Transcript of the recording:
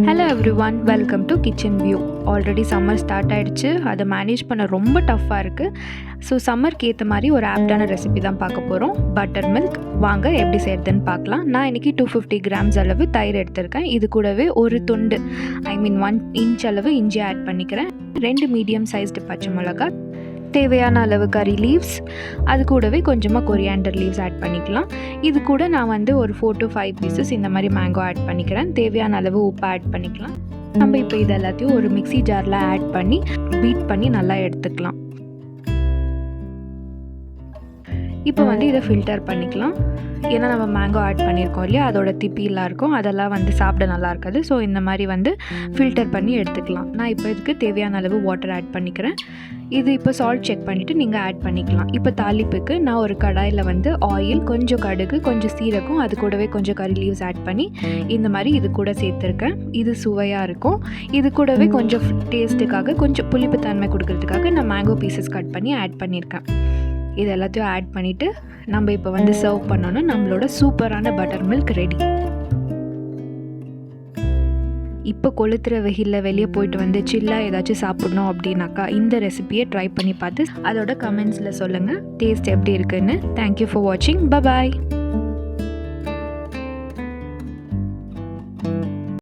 Hello everyone, welcome to kitchen view. Already summer start ஆகிடுச்சு. அதை manage பண்ண ரொம்ப டஃப்பாக இருக்குது. ஸோ சம்மருக்கு ஏற்ற மாதிரி ஒரு ஆப்டான ரெசிபி தான் பார்க்க போகிறோம். Butter milk. வாங்க எப்படி செய்கிறதுன்னு பார்க்கலாம். நான் இன்றைக்கி 250 grams அளவு தயிர் எடுத்திருக்கேன். இது கூடவே ஒரு துண்டு 1 inch அளவு இஞ்சி ஆட் பண்ணிக்கிறேன். 2 மீடியம் சைஸ்டு பச்சை மிளகாய், தேவையான அளவு கறி லீவ்ஸ், அது கூடவே கொஞ்சமாக கொரியாண்டர் லீவ்ஸ் ஆட் பண்ணிக்கலாம். இது கூட நான் ஒரு 4 to 5 pieces இந்த மாதிரி மேங்கோ ஆட் பண்ணிக்கிறேன். தேவையான அளவு உப்பு ஆட் பண்ணிக்கலாம். நம்ம இப்போ இது எல்லாத்தையும் ஒரு மிக்ஸி ஜாரில் ஆட் பண்ணி பீட் பண்ணி நல்லா எடுத்துக்கலாம். இப்போ இதை ஃபில்டர் பண்ணிக்கலாம். ஏன்னா நம்ம மேங்கோ ஆட் பண்ணியிருக்கோம் இல்லையா, அதோட திப்பிலாம் இருக்கும், அதெல்லாம் சாப்பிட நல்லா இருக்காது. ஸோ இந்த மாதிரி ஃபில்டர் பண்ணி எடுத்துக்கலாம். நான் இப்போ இதுக்கு தேவையான அளவு வாட்டர் ஆட் பண்ணிக்கிறேன். இது இப்போ சால்ட் செக் பண்ணிவிட்டு நீங்கள் ஆட் பண்ணிக்கலாம். இப்போ தாளிப்புக்கு நான் ஒரு கடாயில் ஆயில், கொஞ்சம் கடுகு, கொஞ்சம் சீரகம், அது கூடவே கொஞ்சம் கறி லீவ்ஸ் ஆட் பண்ணி இந்த மாதிரி இது கூட சேர்த்துருக்கேன். இது சுவையாக இருக்கும். இது கூடவே கொஞ்சம் டேஸ்ட்டுக்காக, கொஞ்சம் புளிப்பு தன்மை கொடுக்கறதுக்காக நான் மேங்கோ பீசஸ் கட் பண்ணி ஆட் பண்ணியிருக்கேன். இது எல்லாத்தையும் ஆட் பண்ணிவிட்டு நம்ம இப்போ சர்வ் பண்ணோன்னா நம்மளோட சூப்பரான பட்டர் மில்க் ரெடி. இப்போ கொளுத்துற வெயிலில் வெளியே போயிட்டு சில்லாக ஏதாச்சும் சாப்பிட்ணும் அப்படின்னாக்கா இந்த ரெசிபியை ட்ரை பண்ணி பார்த்து அதோட கமெண்ட்ஸில் சொல்லுங்கள் டேஸ்ட் எப்படி இருக்குன்னு. தேங்க்யூ ஃபார் வாட்சிங். பை.